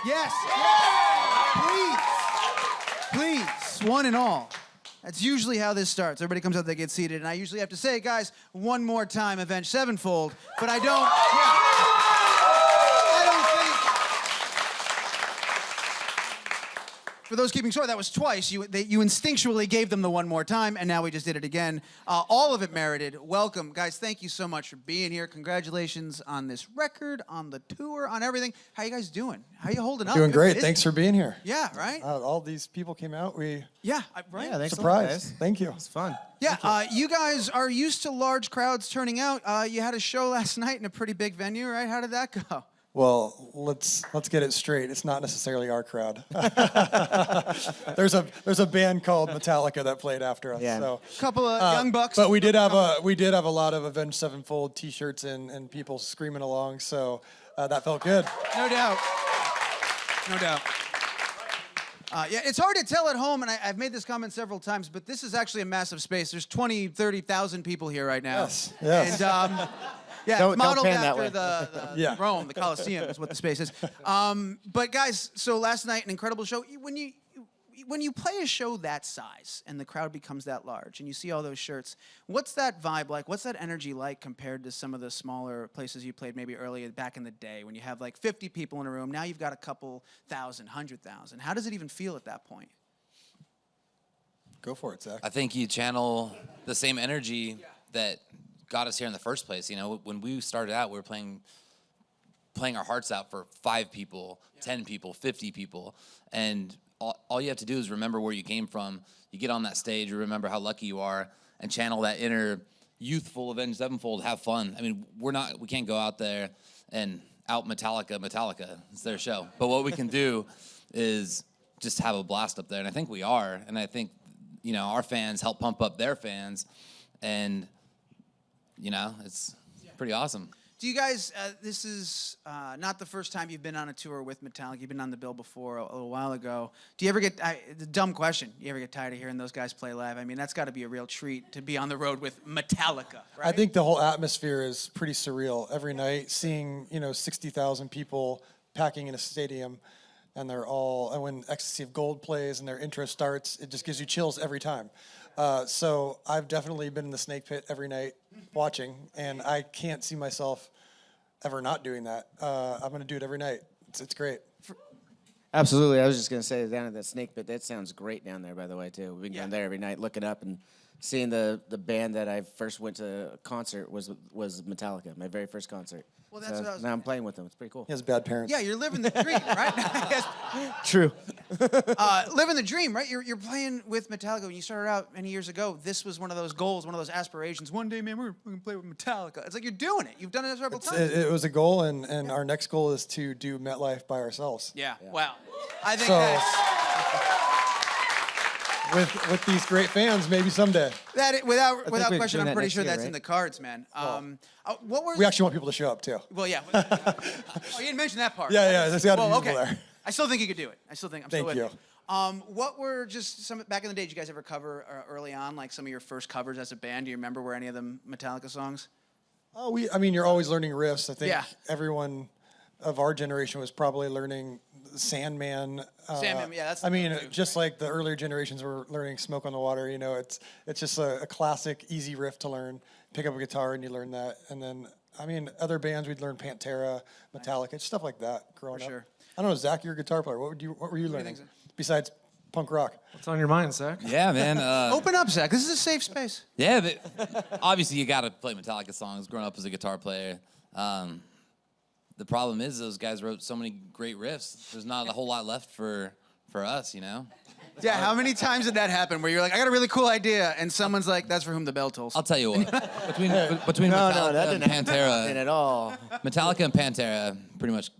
Yes. Please, one and all. That's usually how this starts. Everybody comes up, they get seated, and I usually have to say, guys, one more time, Avenged Sevenfold, but I don't. For those keeping score, that was twice. You instinctually gave them the one more time, and now we just did it again. All of it merited. Welcome. Guys, thank you so much for being here. Congratulations on this record, on the tour, on everything. How you guys doing? How you holding up? Doing great. Thanks for being here. Yeah, right? All these people came out. Right? Yeah, thanks Surprised. Thank you. It's fun. Yeah, you guys are used to large crowds turning out. You had a show last night in a pretty big venue, right? How did that go? Well, let's get it straight. It's not necessarily our crowd. There's a band called Metallica that played after us. Yeah. So Couple of young bucks. But we did have a lot of Avenged Sevenfold T-shirts and people screaming along. So that felt good. No doubt. No doubt. Yeah, it's hard to tell at home, and I've made this comment several times, but this is actually a massive space. There's 20, 30,000 people here right now. Yes. And, yeah, Don't modeled pan that after way. the Rome, the Colosseum is what the space is. But guys, so last night, an incredible show. When you play a show that size and the crowd becomes that large and you see all those shirts, what's that vibe like? What's that energy like compared to some of the smaller places you played maybe earlier back in the day when you have like 50 people in a room? Now you've got a couple thousand, 100,000. How does it even feel at that point? Go for it, Zach. I think you channel the same energy that got us here in the first place. You know, when we started out, we were playing our hearts out for 5 people, 10 people, 50 people, and all you have to do is remember where you came from. You get on that stage, you remember how lucky you are, and channel that inner youthful Avenged Sevenfold. Have fun. I mean, we can't go out there and out Metallica. It's their show. But what we can do is just have a blast up there, and I think we are. And I think, you know, our fans help pump up their fans, and you know, it's pretty awesome. Do you guys, this is not the first time you've been on a tour with Metallica. You've been on the bill before a little while ago. Do you ever get, the dumb question, you ever get tired of hearing those guys play live? I mean, that's got to be a real treat to be on the road with Metallica, right? I think the whole atmosphere is pretty surreal. Every night, seeing 60,000 people packing in a stadium, and and when Ecstasy of Gold plays and their intro starts, it just gives you chills every time. So I've definitely been in the snake pit every night watching, and I can't see myself ever not doing that. I'm going to do it every night. It's great. Absolutely. I was just going to say, down at that snake pit, that sounds great down there, by the way, too. We've been down there every night looking up and seeing the band that I first went to a concert was Metallica, my very first concert. Well, that's what I was... Now I'm playing with them. It's pretty cool. He has bad parents. Yeah, you're living the dream, right? True. Living the dream, right? You're playing with Metallica. When you started out many years ago, this was one of those goals, one of those aspirations. One day, man, we're going to play with Metallica. It's like you're doing it. You've done it several times. It was a goal, and our next goal is to do MetLife by ourselves. Yeah. Wow. I think So- that's... With these great fans, maybe someday. Without we're question, doing I'm that pretty next sure year, that's right? in the cards, man. What were... We actually want people to show up, too. Well, yeah. Oh, you didn't mention that part. Yeah, there's got to be people okay. there. I still think you could do it. I'm still Thank with you. What were just some, back in the day, did you guys ever cover early on, like some of your first covers as a band? Do you remember were any of them Metallica songs? Oh, I mean, you're always learning riffs. I think Yeah. everyone of our generation was probably learning Sandman. Sandman, yeah, that's... I mean, just like the earlier generations were learning Smoke on the Water, you know, it's just a classic, easy riff to learn. Pick up a guitar and you learn that. And then, I mean, other bands, we'd learn Pantera, Metallica, stuff like that growing up. sure. I don't know, Zach, you're a guitar player. What were you learning think, besides punk rock? What's on your mind, Zach? Yeah, man. Open up, Zach. This is a safe space. Yeah, but obviously you got to play Metallica songs. Growing up as a guitar player, the problem is those guys wrote so many great riffs. There's not a whole lot left for us, you know. Yeah, how many times did that happen where you're like, I got a really cool idea, and someone's like, that's for whom the bell tolls? I'll tell you what. Between Metallica that and didn't happen Pantera, at all. Metallica and Pantera, pretty much,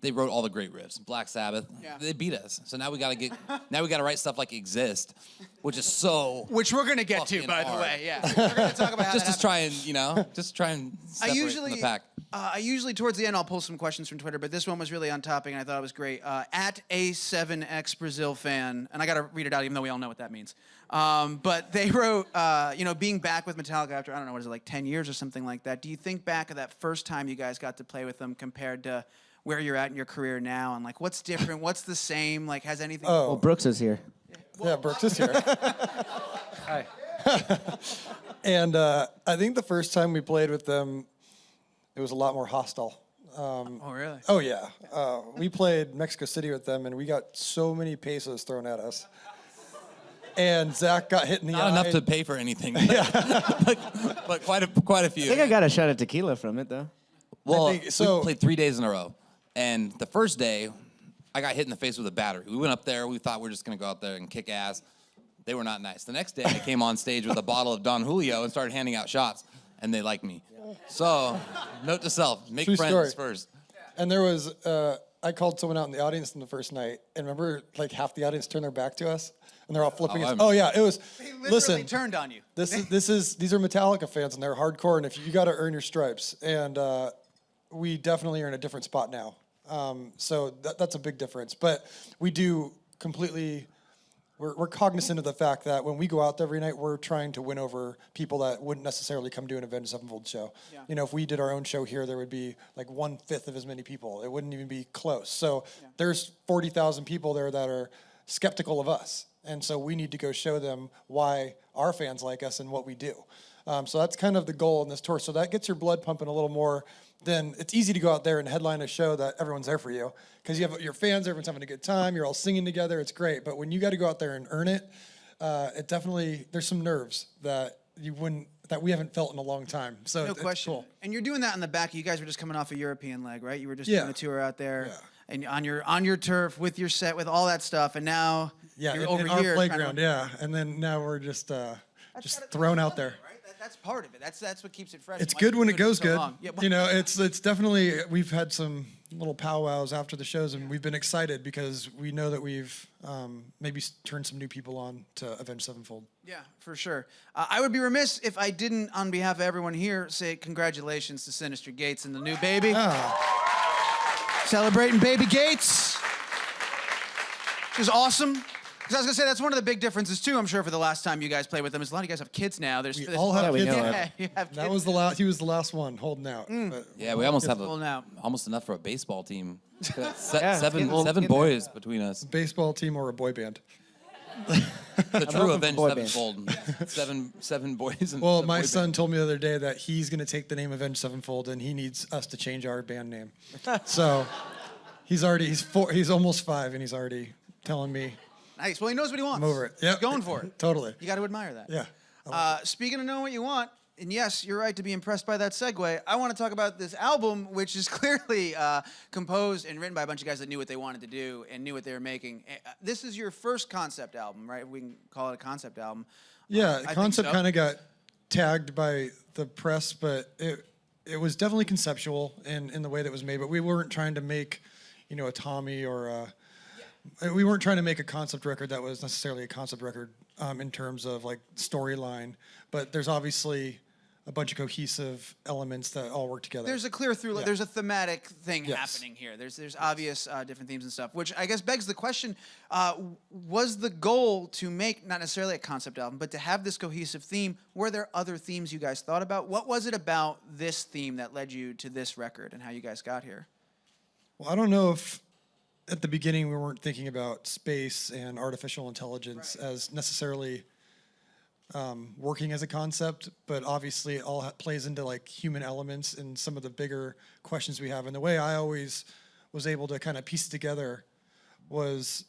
they wrote all the great riffs. Black Sabbath, they beat us. So now we got to write stuff like Exist, which is so. Which we're gonna get to, fucking by the hard. way. Yeah, we're gonna talk about how just that to try and separate from the pack. I usually, towards the end, I'll pull some questions from Twitter, but this one was really on topic, and I thought it was great. At A7X Brazil fan, and I got to read it out, even though we all know what that means. But they wrote, being back with Metallica after, I don't know, what is it, like 10 years or something like that. Do you think back of that first time you guys got to play with them compared to where you're at in your career now, and like what's different, what's the same, like has anything? Well, Brooks is here. Yeah, Brooks is here. Hi. And I think the first time we played with them, it was a lot more hostile. Oh, really? Oh, yeah. We played Mexico City with them, and we got so many pesos thrown at us. And Zach got hit in the eye. Not enough to pay for anything. but quite a few. I think I got a shot of tequila from it, though. Well, think- so- we played 3 days in a row. And the first day, I got hit in the face with a battery. We went up there. We thought we were just going to go out there and kick ass. They were not nice. The next day, I came on stage with a bottle of Don Julio and started handing out shots. And they liked me. So, note to self, make True friends story. first. And there was, I called someone out in the audience in the first night, and remember, like, half the audience turned their back to us, and they're all flipping us. Oh, yeah, it was, They literally listen, turned on you. these are Metallica fans, and they're hardcore, and you got to earn your stripes. And we definitely are in a different spot now. So that's a big difference. But we do completely... We're cognizant of the fact that when we go out there every night, we're trying to win over people that wouldn't necessarily come to an Avenged Sevenfold show. Yeah. You know, if we did our own show here, there would be like 1/5 of as many people. It wouldn't even be close. So there's 40,000 people there that are skeptical of us. And so we need to go show them why our fans like us and what we do. So that's kind of the goal in this tour. So that gets your blood pumping a little more. Then it's easy to go out there and headline a show that everyone's there for you because you have your fans, everyone's having a good time, you're all singing together, it's great. But when you got to go out there and earn it, it definitely, there's some nerves that we haven't felt in a long time. So No it's question. cool. And you're doing that on the back. You guys were just coming off a European leg, right? You were just Yeah. doing a tour out there, Yeah. and on your turf with your set with all that stuff, and now Yeah, you're in over our here. playground, yeah. And then now we're just thrown out there. Right? That's part of it. That's what keeps it fresh. It's and why good you when do it goes for so good. long. Yeah, well, You know, it's definitely, we've had some little powwows after the shows, and we've been excited because we know that we've maybe turned some new people on to Avenged Sevenfold. yeah, for sure. I would be remiss if I didn't, on behalf of everyone here, say congratulations to Sinister Gates and the new baby. Celebrating baby Gates. Which is awesome. Because I was going to say, that's one of the big differences, too, I'm sure, for the last time you guys played with them, is a lot of you guys have kids now. We all have we kids. know it. Yeah, you have kids. That was he was the last one holding out. But Yeah, we almost have pulling out. almost enough for a baseball team. Yeah, Seven it's getting boys between us. baseball team or a boy band. The true hoping Avenged for boy band. Sevenfold. Seven boys. And Well, a my boy son band. told me the other day that he's going to take the name Avenged Sevenfold, and he needs us to change our band name. So he's almost 5, and he's already telling me Nice. Well, he knows what he wants. I'm over it. He's Yep. going for it. Totally. You got to admire that. Yeah. Speaking of knowing what you want, and yes, you're right to be impressed by that segue, I want to talk about this album, which is clearly composed and written by a bunch of guys that knew what they wanted to do and knew what they were making. This is your first concept album, right? We can call it a concept album. Yeah, I the think concept so. kind of got tagged by the press, but it was definitely conceptual in the way that it was made. But we weren't trying to make, a Tommy or we weren't trying to make a concept record that was necessarily a concept record in terms of like storyline. But there's obviously a bunch of cohesive elements that all work together. There's a clear through. Yeah. There's a thematic thing Yes. happening here. There's obvious different themes and stuff, which I guess begs the question: was the goal to make not necessarily a concept album, but to have this cohesive theme? Were there other themes you guys thought about? What was it about this theme that led you to this record and how you guys got here? Well, I don't know if at the beginning we weren't thinking about space and artificial intelligence as necessarily working as a concept, but obviously it all plays into like human elements and some of the bigger questions we have. And the way I always was able to kind of piece it together was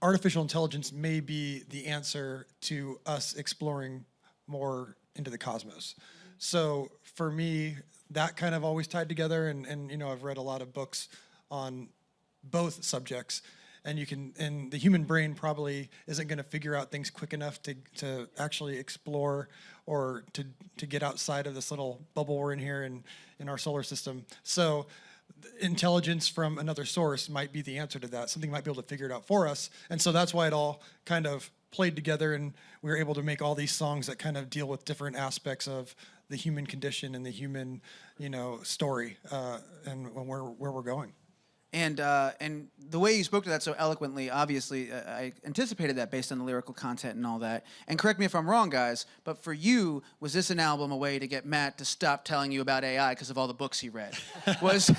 artificial intelligence may be the answer to us exploring more into the cosmos. So for me, that kind of always tied together, and I've read a lot of books on both subjects, and the human brain probably isn't going to figure out things quick enough to actually explore or to get outside of this little bubble we're in here in our solar system. So intelligence from another source might be the answer to that. Something might be able to figure it out for us. And so that's why it all kind of played together, and we were able to make all these songs that kind of deal with different aspects of the human condition and the human, story, and where we're going. And the way you spoke to that so eloquently, obviously, I anticipated that based on the lyrical content and all that. And correct me if I'm wrong, guys, but for you, was this an album a way to get Matt to stop telling you about AI because of all the books he read? Was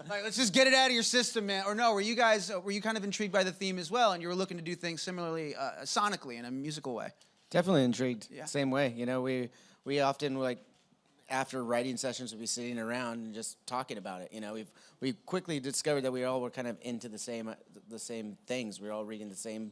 like, let's just get it out of your system, man? Or no, were you kind of intrigued by the theme as well, and you were looking to do things similarly sonically in a musical way? Definitely intrigued. Yeah. Same way. You know, we often like after writing sessions we'd be sitting around and just talking about it. You know, we quickly discovered that we all were kind of into the same things. We were all reading the same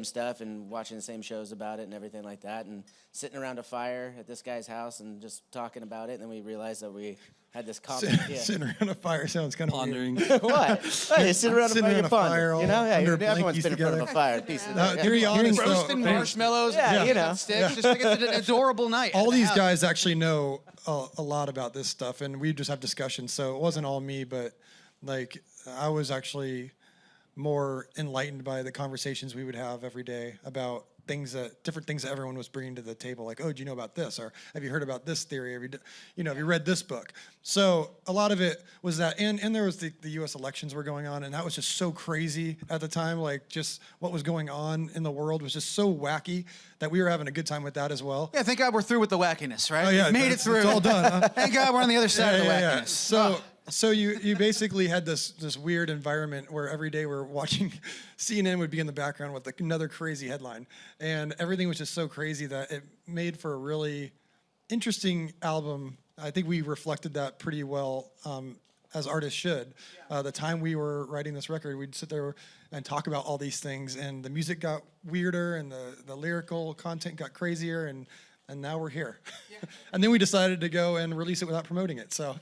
stuff and watching the same shows about it and everything like that, and sitting around a fire at this guy's house and just talking about it. And then we realized that we had this common idea. Sitting around a fire sounds kind of Pondering. What? Hey, sit around Sitting a around fire, a fire you know? Yeah, under everyone's blankies been in front of a together. fire. Piece of that. To be honest, though, Roasting marshmallows, Yeah, and you know. sticks. Just think it's an adorable night. all at the these house. guys actually know a lot about this stuff, and we just have discussions. So it wasn't all me, but like I was actually more enlightened by the conversations we would have every day about different things that everyone was bringing to the table. Like, oh, do you know about this? Or have you heard about this theory? Have you read this book? So a lot of it was that, and there was the U.S. elections were going on, and that was just so crazy at the time. Like, just what was going on in the world was just so wacky that we were having a good time with that as well. Yeah, thank God we're through with the wackiness, right? Oh yeah, We've made it it's through. all done. Huh? Thank God we're on the other side of the wackiness. So you basically had this weird environment where every day we're watching CNN would be in the background with another crazy headline, and everything was just so crazy that it made for a really interesting album. I think we reflected that pretty well, as artists should. The time we were writing this record, we'd sit there and talk about all these things, and the music got weirder, and the lyrical content got crazier, and now we're here. And then we decided to go and release it without promoting it. So.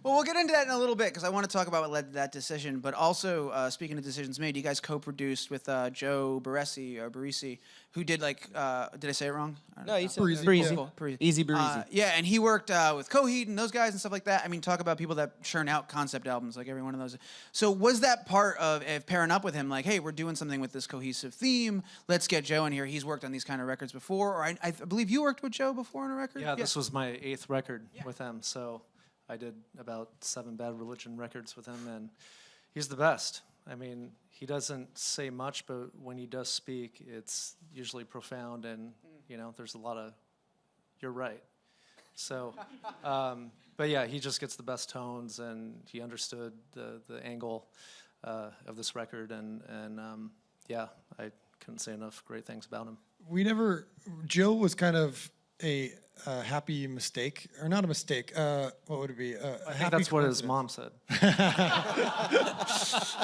Well, we'll get into that in a little bit because I want to talk about what led to that decision. But also, speaking of decisions made, you guys co-produced with Joe Barresi, who did did I say it wrong? No, you said Breezy. breezy. Cool. Breezy. Easy breezy. Yeah, and he worked with Coheed and those guys and stuff like that. I mean, talk about people that churn out concept albums, like every one of those. So was that part of pairing up with him, like, hey, we're doing something with this cohesive theme. Let's get Joe in here. He's worked on these kind of records before. Or I believe you worked with Joe before on a record? Yeah, this was my 8th record with him, so I did about 7 Bad Religion records with him, and he's the best. I mean, he doesn't say much, but when he does speak, it's usually profound, and, there's a lot of, you're right. So, but yeah, he just gets the best tones, and he understood the angle of this record, and yeah, I couldn't say enough great things about him. Joe was kind of a happy mistake, or not a mistake. What would it be? I think that's what his mom said.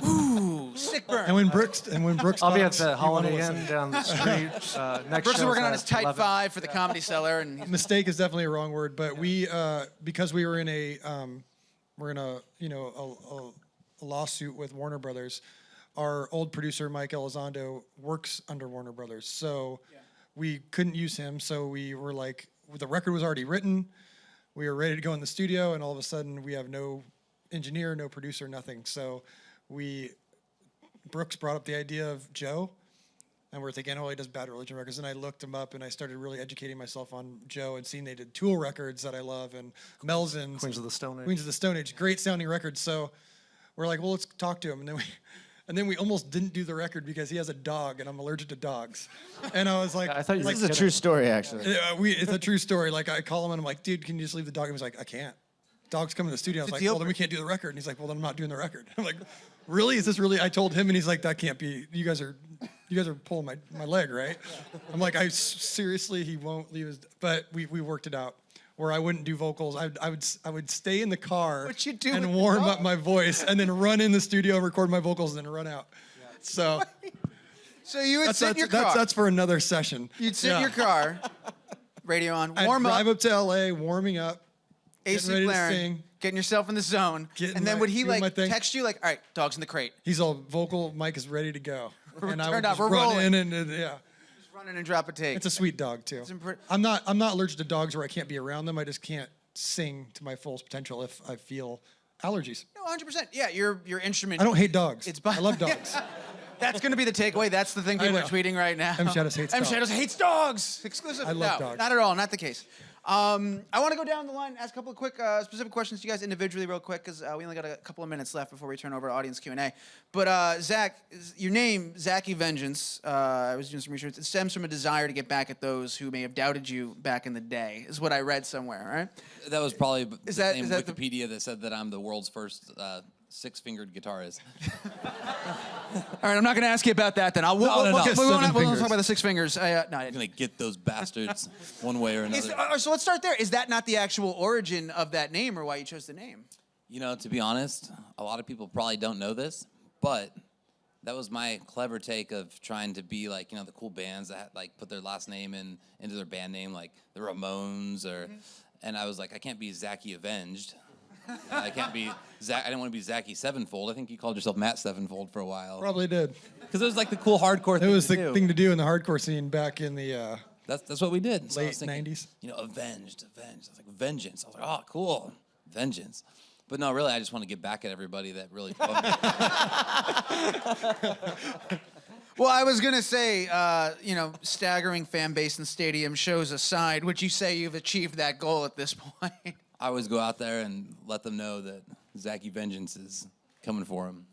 Ooh, sick burn. And when Brooks I'll be at talks, the you wanna Holiday listen. Inn down the street. Next Brooks is show's working on at his tight 11. 5 for the Comedy Cellar, and Mistake is definitely a wrong word, but we because we were in a lawsuit with Warner Brothers. Our old producer Mike Elizondo works under Warner Brothers, so we couldn't use him. So we were like, the record was already written. We were ready to go in the studio, and all of a sudden we have no engineer, no producer, nothing. So Brooks brought up the idea of Joe, and we're thinking, oh, he does Bad Religion records. And I looked him up, and I started really educating myself on Joe and seeing they did Tool records that I love, and Melzins. Queens of the Stone Age. Queens of the Stone Age, great sounding records. So we're like, well, let's talk to him. And then we almost didn't do the record because he has a dog, and I'm allergic to dogs. And I was like, I thought you This were is a true story, actually. it's a true story. Like, I call him, and I'm like, dude, can you just leave the dog? And he's like, I can't. Dog's coming to the studio. I was like, well, then we can't do the record. And he's like, well, then I'm not doing the record. I'm like, really? Is this really? I told him, and he's like, that can't be. You guys are pulling my leg, right? I'm like, seriously, he won't leave his. But we worked it out. Where I wouldn't do vocals, I would stay in the car What'd you do with and the warm dog? up my voice, and then run in the studio and record my vocals, and then run out. So so you would sit in your car. that's for another session. You'd sit in your car, radio on, I'd warm drive up, up to LA, warming up, AC ready to blaring, sing. getting yourself in the zone. Getting And then my- would he doing my like thing. text you like, all right, dog's in the crate. He's all vocal. Mike is ready to go, and I would Turned out, just we're run rolling. in and Just running and drop a take. It's a sweet dog too. impre- I'm not allergic to dogs where I can't be around them. I just can't sing to my full potential if I feel allergies. No, 100%. Yeah, your instrument. I don't hate dogs. It's I love dogs. That's going to be the takeaway. That's the thing people are know. tweeting right now. M. Shadows hates dogs. Shadows hates dogs. Exclusive. I love No, dogs. not at all. Not the case. I want to go down the line and ask a couple of quick, specific questions to you guys individually real quick, because we only got a couple of minutes left before we turn over to audience Q&A. But Zach, your name, Zachy Vengeance, I was doing some research, it stems from a desire to get back at those who may have doubted you back in the day, is what I read somewhere, right? That was probably the same is that Wikipedia that said that I'm the world's first six-fingered guitarist. All right, I'm not going to ask you about that then. No. We won't fingers. talk about the 6 fingers. No, I'm gonna get those bastards one way or another. so let's start there. Is that not the actual origin of that name, or why you chose the name? You know, to be honest, a lot of people probably don't know this, but that was my clever take of trying to be like, you know, the cool bands that like put their last name into their band name, like the Ramones or. And I was like, I can't be Zachy Avenged. I can't be Zach. I didn't want to be Zachy Sevenfold. I think you called yourself Matt Sevenfold for a while. Probably did. Because it was like the cool hardcore thing. It was to the do. thing to do in the hardcore scene back in the That's what we did. So I late was thinking, 90s. You know, avenged. I was like, vengeance. I was like, oh, cool, vengeance. But no, really, I just want to get back at everybody that really bugged me. Well, I was going to say, you know, staggering fan base and stadium shows aside, would you say you've achieved that goal at this point? I always go out there and let them know that Zachy Vengeance is coming for them.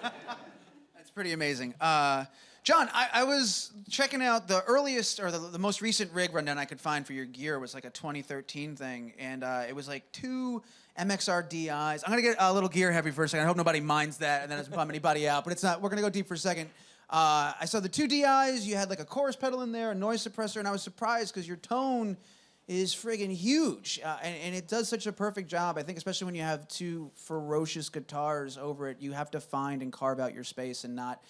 That's pretty amazing. John, I was checking out the earliest or the most recent rig rundown I could find for your gear was like a 2013 thing, and it was like 2 MXR DIs. I'm going to get a little gear heavy for a second. I hope nobody minds that and that doesn't bum anybody out, but it's not. We're going to go deep for a second. I saw the 2 DIs. You had like a chorus pedal in there, a noise suppressor, and I was surprised because your tone is friggin' huge, and it does such a perfect job. I think especially when you have 2 ferocious guitars over it, you have to find and carve out your space and not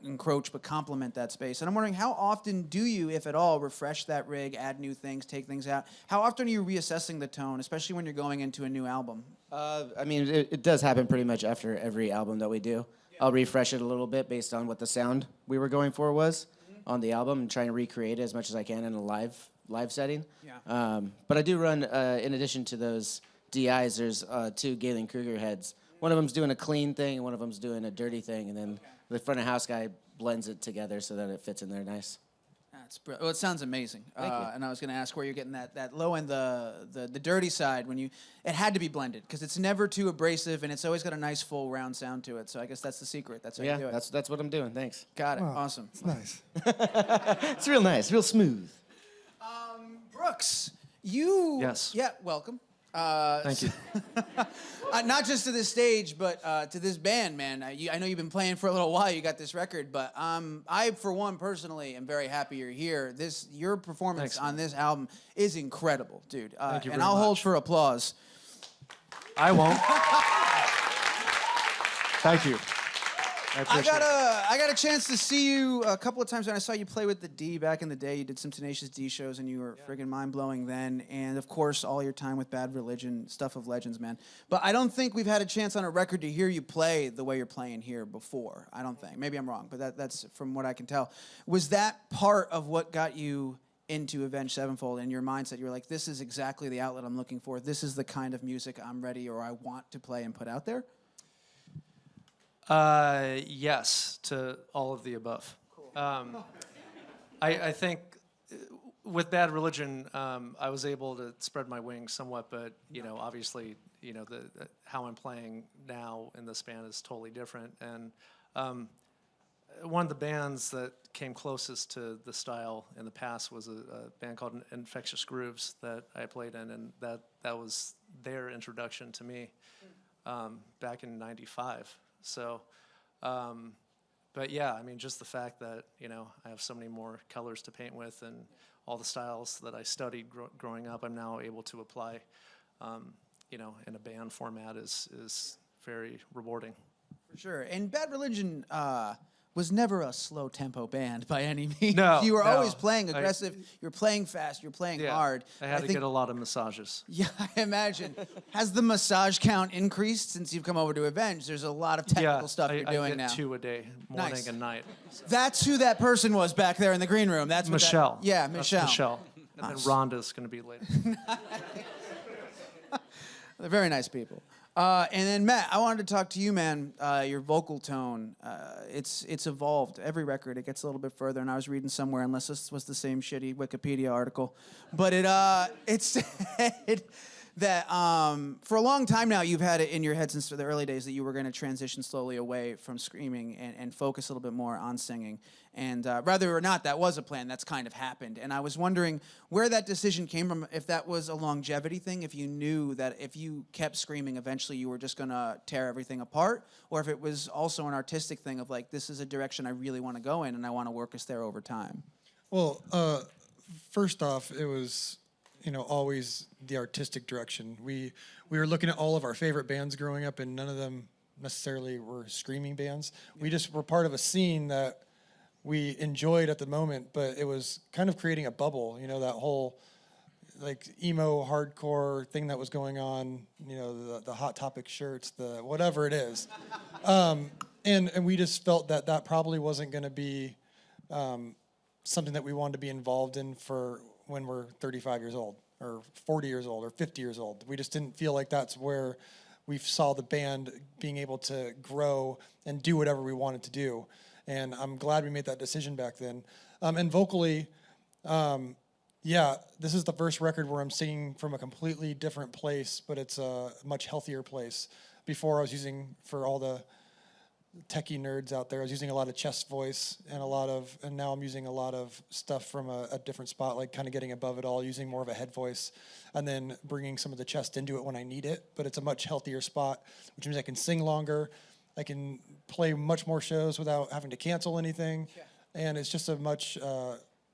encroach, but complement that space. And I'm wondering, how often do you, if at all, refresh that rig, add new things, take things out? How often are you reassessing the tone, especially when you're going into a new album? I mean, it does happen pretty much after every album that we do. I'll refresh it a little bit based on what the sound we were going for was on the album and try and recreate it as much as I can in a live setting. Yeah. But I do run, in addition to those DIs, there's 2 Galen Kruger heads. One of them's doing a clean thing, and one of them's doing a dirty thing, and then the front of house guy blends it together so that it fits in there nice. That's brilliant. Well, it sounds amazing. Thank you. And I was going to ask where you're getting that low end, the dirty side when it had to be blended because it's never too abrasive and it's always got a nice full round sound to it. So I guess that's the secret. That's how you do it. that's what I'm doing. Thanks. Got it. Wow, Awesome. It's nice. It's real nice, real smooth. Brooks, you. Yes. Yeah. Welcome. Thank you. Not just to this stage, but to this band, man. I know you've been playing for a little while. You got this record, but I, for one, personally, am very happy you're here. Your performance Thanks, on this album is incredible, dude. Thank you and very I'll hold much. for applause. I won't. Thank you. I appreciate it. I got a chance to see you a couple of times when I saw you play with the D back in the day. You did some Tenacious D shows, and you were friggin' mind-blowing then. And, of course, all your time with Bad Religion, stuff of legends, man. But I don't think we've had a chance on a record to hear you play the way you're playing here before. I don't think. Maybe I'm wrong, but that's from what I can tell. Was that part of what got you into Avenged Sevenfold in your mindset? You were like, this is exactly the outlet I'm looking for. This is the kind of music I'm ready or I want to play and put out there? Yes, to all of the above. Cool. I think with Bad Religion, I was able to spread my wings somewhat, but you know, obviously, you know, the how I'm playing now in this band is totally different. And one of the bands that came closest to the style in the past was a band called Infectious Grooves that I played in, and that was their introduction to me back in '95. So, but yeah, I mean, just the fact that, you know, I have so many more colors to paint with and all the styles that I studied growing up, I'm now able to apply, you know, in a band format is very rewarding. For sure. And Bad Religion was never a slow tempo band by any means. No, you were no. always playing aggressive. You're playing fast. You're playing hard. I had to think, get a lot of massages. Yeah, I imagine. Has the massage count increased since you've come over to Avenged? There's a lot of technical stuff you're doing I get now. 2 a day, morning Nice. and night. That's who that person was back there in the green room. That's what Michelle. Yeah, That's Michelle. Michelle. And then Rhonda's going to be later. They're very nice people. And then Matt, I wanted to talk to you, man. Your vocal tone, it's evolved. Every record, it gets a little bit further. And I was reading somewhere, unless this was the same shitty Wikipedia article, but it said that for a long time now, you've had it in your head since the early days that you were going to transition slowly away from screaming and focus a little bit more on singing. And whether or not that was a plan, that's kind of happened. And I was wondering where that decision came from, if that was a longevity thing, if you knew that if you kept screaming, eventually you were just going to tear everything apart, or if it was also an artistic thing of like, this is a direction I really want to go in and I want to work us there over time. Well, first off, it was, always the artistic direction. We were looking at all of our favorite bands growing up, and none of them necessarily were screaming bands. We just were part of a scene that we enjoyed at the moment, but it was kind of creating a bubble, that whole like emo hardcore thing that was going on, the Hot Topic shirts, the whatever it is. And we just felt that probably wasn't going to be something that we wanted to be involved in for when we're 35 years old or 40 years old or 50 years old. We just didn't feel like that's where we saw the band being able to grow and do whatever we wanted to do. And I'm glad we made that decision back then. And vocally, this is the first record where I'm singing from a completely different place, but it's a much healthier place. Before I was using, for all the techie nerds out there, I was using a lot of chest voice and now I'm using a lot of stuff from a different spot, like kind of getting above it all, using more of a head voice, and then bringing some of the chest into it when I need it. But it's a much healthier spot, which means I can sing longer. I can play much more shows without having to cancel anything. Yeah. And it's just a much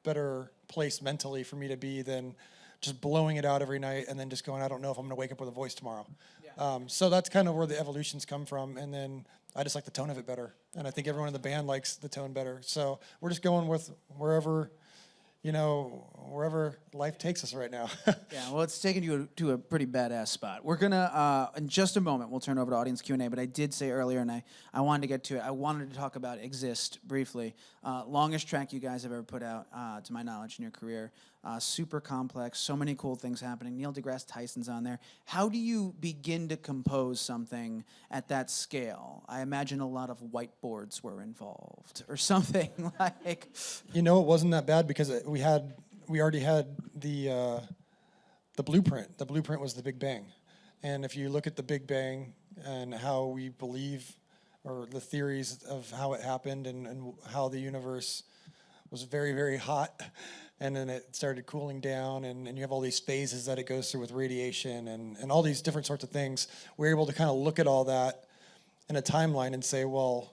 better place mentally for me to be than just blowing it out every night and then just going, I don't know if I'm going to wake up with a voice tomorrow. Yeah. So that's kind of where the evolutions come from. And then I just like the tone of it better. And I think everyone in the band likes the tone better. So we're just going with wherever life takes us right now. Yeah, well, it's taken you to a pretty badass spot. We're gonna, in just a moment, we'll turn over to audience Q&A, but I did say earlier, and I wanted to get to it, I wanted to talk about Exist briefly. Longest track you guys have ever put out, to my knowledge, in your career. Super complex, so many cool things happening. Neil deGrasse Tyson's on there. How do you begin to compose something at that scale? I imagine a lot of whiteboards were involved, or something like... It wasn't that bad because we already had the blueprint. The blueprint was the Big Bang. And if you look at the Big Bang and how we believe, or the theories of how it happened and how the universe was very, very hot, and then it started cooling down, and you have all these phases that it goes through with radiation and all these different sorts of things. We're able to kind of look at all that in a timeline and say, well,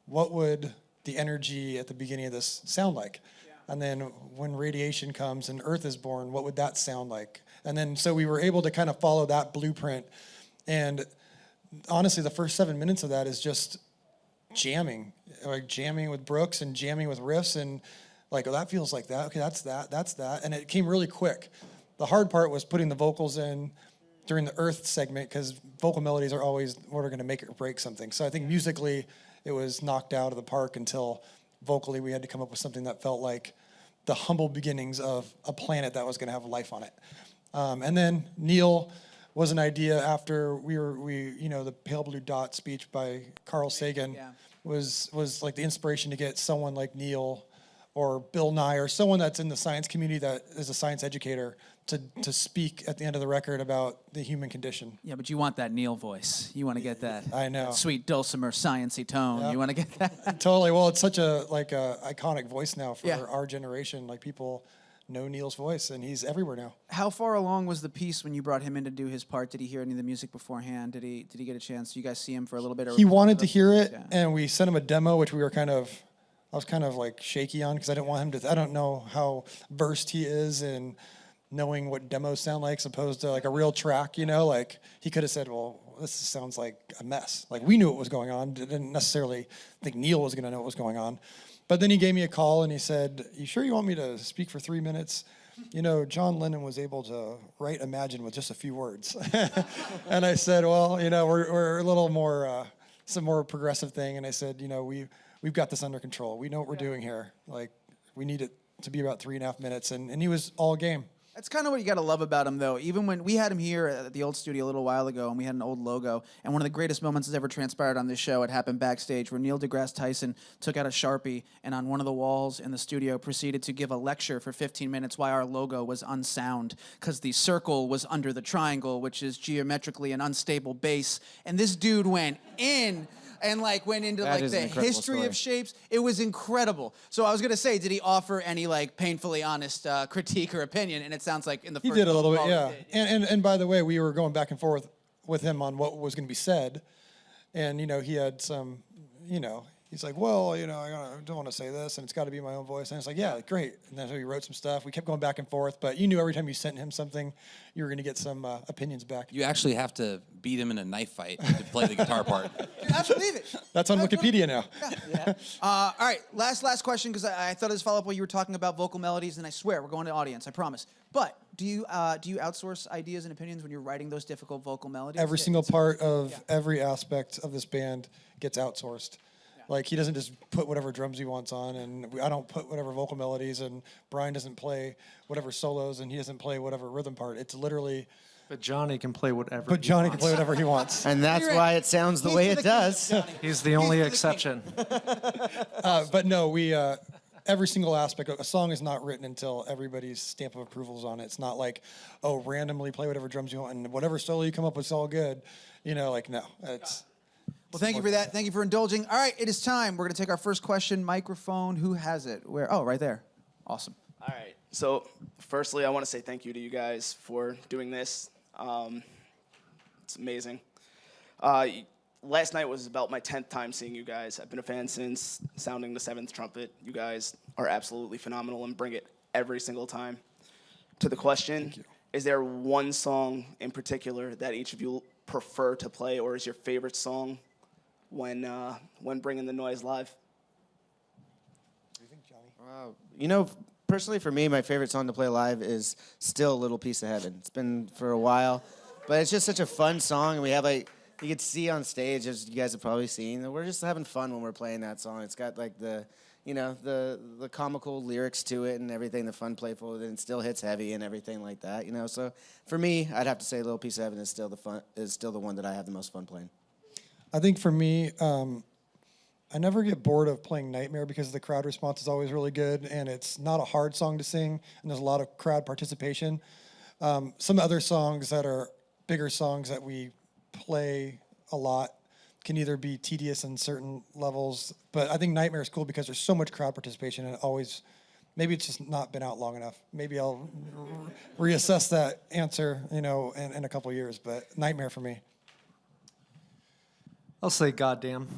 what would the energy at the beginning of this sound like? And then when radiation comes and Earth is born, what would that sound like? And then so we were able to kind of follow that blueprint. And honestly, the first 7 minutes of that is just jamming, like jamming with Brooks and jamming with riffs and like, oh, that feels like that. Okay, that's that. And it came really quick. The hard part was putting the vocals in during the Earth segment, because vocal melodies are always what are going to make or break something. So I think musically it was knocked out of the park until vocally we had to come up with something that felt like the humble beginnings of a planet that was going to have life on it. And then Neil was an idea after the Pale Blue Dot speech by Carl Sagan was like the inspiration to get someone like Neil or Bill Nye or someone that's in the science community that is a science educator to speak at the end of the record about the human condition. Yeah, but you want that Neil voice. You want to get that. I know. That sweet dulcimer sciencey tone. Yep. You want to get that. Totally. Well, it's such a iconic voice now for our generation. Like people know Neil's voice, and he's everywhere now. How far along was the piece when you brought him in to do his part? Did he hear any of the music beforehand? Did he get a chance? Did you guys see him for a little bit? Or he wanted to hear it, and we sent him a demo, which I was kind of like shaky on because I didn't want him to. I don't know how versed he is in knowing what demos sound like, as opposed to like a real track. Like he could have said, "Well, this sounds like a mess." Like we knew what was going on. Didn't necessarily think Neil was going to know what was going on. But then he gave me a call and he said, "You sure you want me to speak for 3 minutes? John Lennon was able to write Imagine with just a few words." And I said, "Well, we're a little more, some more progressive thing." And I said, we've got this under control. We know what we're doing here. Like, we need it to be about 3.5 minutes. And he was all game. That's kind of what you got to love about him, though. Even when we had him here at the old studio a little while ago, and we had an old logo, and one of the greatest moments that's ever transpired on this show, it happened backstage, where Neil deGrasse Tyson took out a Sharpie and on one of the walls in the studio proceeded to give a lecture for 15 minutes why our logo was unsound, because the circle was under the triangle, which is geometrically an unstable base, and this dude went in and like went into That like is the an incredible history story. of shapes. It was incredible. So I was gonna say, did he offer any like painfully honest critique or opinion? And it sounds like in the He first did a little bit, overall yeah. he did. And by the way, we were going back and forth with him on what was going to be said, and he had some, he's like, well, I don't want to say this, and it's got to be my own voice, and it's like, yeah, great. And then so he wrote some stuff. We kept going back and forth, but you knew every time you sent him something, you were going to get some opinions back. You actually have to beat him in a knife fight to play the guitar part. I believe it. That's on Wikipedia now. All right, last question, because I thought it was follow-up while you were talking about vocal melodies, and I swear, we're going to audience, I promise. But do you outsource ideas and opinions when you're writing those difficult vocal melodies? Every single part of every aspect of this band gets outsourced. Like, he doesn't just put whatever drums he wants on, and I don't put whatever vocal melodies, and Brian doesn't play whatever solos, and he doesn't play whatever rhythm part. It's literally... But Johnny can play whatever. But Johnny can play whatever he wants. And that's You're right. why it sounds the He's way the it king, does. Johnny. He's the only the king. exception. But no, we... every single aspect of a song is not written until everybody's stamp of approval is on it. It's not like, randomly play whatever drums you want, and whatever solo you come up with is all good. No, it's... Well, thank you for that. Thank you for indulging. All right, it is time. We're going to take our first question. Microphone, who has it? Where? Oh, right there. Awesome. All right. So, firstly, I want to say thank you to you guys for doing this. It's amazing. Last night was about my 10th time seeing you guys. I've been a fan since sounding the 7th trumpet. You guys are absolutely phenomenal and bring it every single time. To the question, is there one song in particular that each of you prefer to play, or is your favorite song when bringing the noise live? What do you think, Johnny? Personally for me, my favorite song to play live is still Little Piece of Heaven. It's been for a while, but it's just such a fun song, and we have you could see on stage, as you guys have probably seen, that we're just having fun when we're playing that song. It's got like the comical lyrics to it and everything, the fun, playful, and it still hits heavy and everything like that, So for me, I'd have to say Little Piece of Heaven is still the one that I have the most fun playing. I think for me, I never get bored of playing Nightmare because the crowd response is always really good, and it's not a hard song to sing, and there's a lot of crowd participation. Some other songs that are bigger songs that we play a lot can either be tedious in certain levels, but I think Nightmare is cool because there's so much crowd participation, and maybe it's just not been out long enough. Maybe I'll reassess that answer, in a couple of years, but Nightmare for me. I'll say goddamn.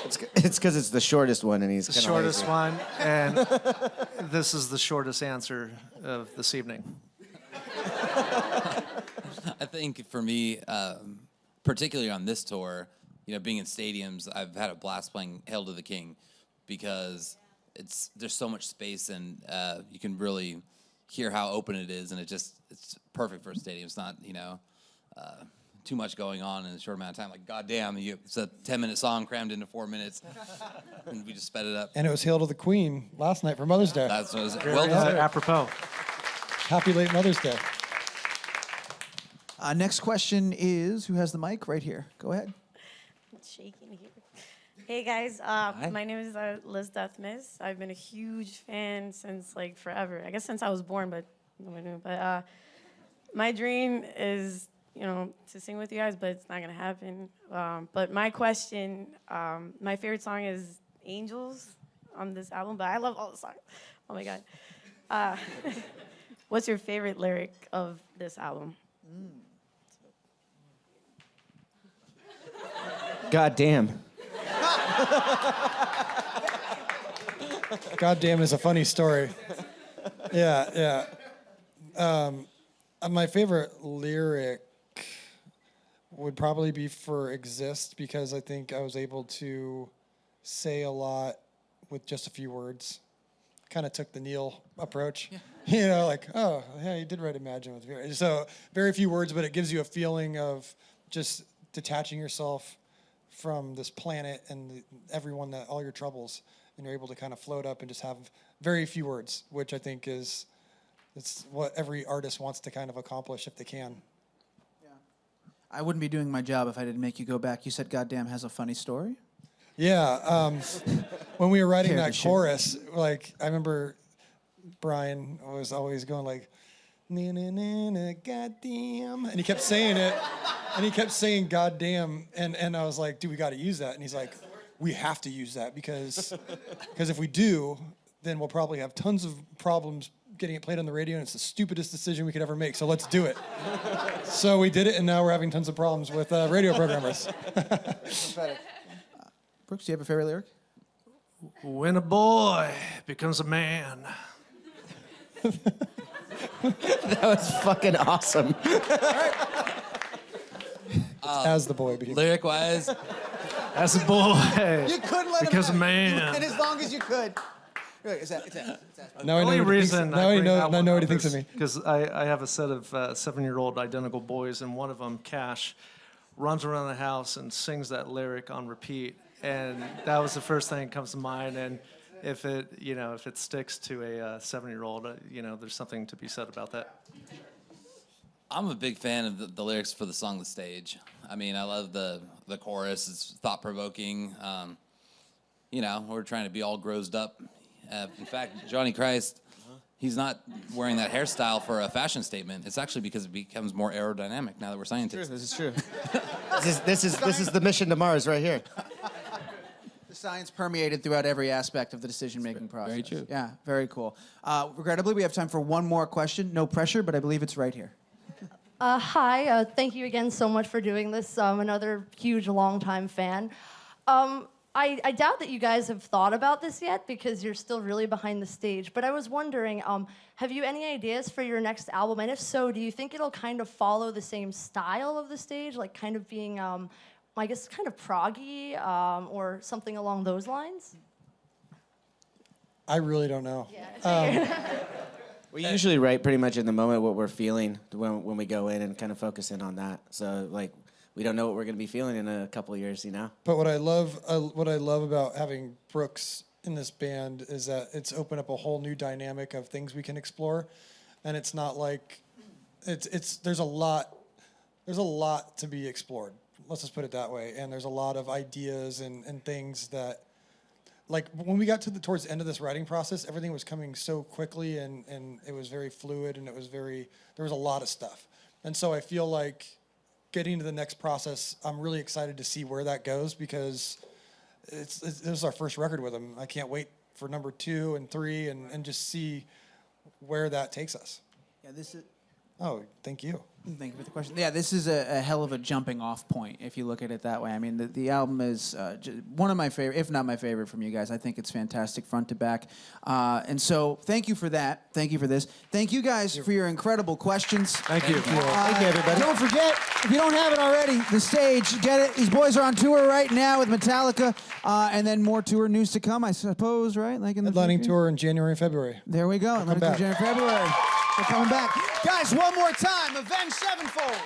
It's because it's the shortest one, and he's The kinda shortest lazy. one, and this is the shortest answer of this evening. I think for me, particularly on this tour, being in stadiums, I've had a blast playing "Hail to the King" because there's so much space and you can really hear how open it is, and it's perfect for a stadium. It's not too much going on in a short amount of time. Like, goddamn, it's a 10-minute song crammed into 4 minutes, and we just sped it up. And it was Hail to the Queen last night for Mother's Day. That's what it was. Very Well deserved. apropos. Happy late Mother's Day. Next question is, who has the mic? Right here. Go ahead. It's shaking here. Hey guys, my name is Liz Deathmiss. I've been a huge fan since forever. I guess since I was born, but nobody knew. But my dream is, to sing with you guys, but it's not gonna happen. But my question, my favorite song is "Angels" on this album, but I love all the songs. Oh my god. What's your favorite lyric of this album? God damn. God damn is a funny story. Yeah. My favorite lyric would probably be for "Exist" because I think I was able to say a lot with just a few words. Kind of took the Neil approach. Yeah. Oh, yeah, you did write Imagine with very. So very few words, but it gives you a feeling of just detaching yourself from this planet and everyone, all your troubles, and you're able to kind of float up and just have very few words, which I think it's what every artist wants to kind of accomplish if they can. I wouldn't be doing my job if I didn't make you go back. You said "Goddamn" has a funny story. Yeah, when we were writing Care to that share? chorus, like I remember Brian was always going like, "Na na na na, goddamn," and he kept saying it, and he kept saying "goddamn," and I was like, "Dude, we got to use that," and he's like, "We have to use that because if we do, then we'll probably have tons of problems getting it played on the radio, and it's the stupidest decision we could ever make. So let's do it." So we did it, and now we're having tons of problems with radio programmers. Brooks, do you have a favorite lyric? When a boy becomes a man. That was fucking awesome. As the boy became. Lyric-wise, As a boy. You could let Because him a You man. went as long as you could. It's that. Now I know The only what he thinks, reason now I know what he thinks of me. Because I have a set of 7-year-old identical boys, and one of them, Cash, runs around the house and sings that lyric on repeat. And that was the first thing that comes to mind. And if it sticks to a 7-year-old, there's something to be said about that. I'm a big fan of the lyrics for the song "The Stage." I mean, I love the chorus. It's thought-provoking. We're trying to be all grossed up. In fact, Johnny Christ, he's not wearing that hairstyle for a fashion statement. It's actually because it becomes more aerodynamic now that we're scientists. This is true. This is the mission to Mars right here. The science permeated throughout every aspect of the decision-making process. very true. Yeah, very cool. Regrettably, we have time for one more question. No pressure, but I believe it's right here. Hi, thank you again so much for doing this. I'm another huge, longtime fan. I doubt that you guys have thought about this yet because you're still really behind the stage. But I was wondering, have you any ideas for your next album? And if so, do you think it'll kind of follow the same style of the stage, like kind of being, I guess, kind of proggy or something along those lines? I really don't know. We usually write pretty much in the moment what we're feeling when we go in and kind of focus in on that. So like we don't know what we're going to be feeling in a couple of years, But what I love about having Brooks in this band is that it's opened up a whole new dynamic of things we can explore, and it's not like there's a lot to be explored. Let's just put it that way. And there's a lot of ideas and things that, like when we got towards the end of this writing process, everything was coming so quickly and it was very fluid and there was a lot of stuff. And so I feel like getting to the next process, I'm really excited to see where that goes because this is our first record with him. I can't wait for number 2 and 3 and just see where that takes us. Yeah, this is. Oh, thank you. Thank you for the question. Yeah, this is a hell of a jumping off point if you look at it that way. I mean, the album is one of my favorite, if not my favorite from you guys. I think it's fantastic front to back. And so thank you for that. Thank you for this. Thank you guys for your incredible questions. Thank you. Thank you, everybody. Don't forget, if you don't have it already, The Stage, get it. These boys are on tour right now with Metallica, and then more tour news to come, I suppose, right? Like in the Headlining future? tour in January and February. There we go. Headlining tour back. January, February. We're coming back. Guys, one more time, Avenged Sevenfold.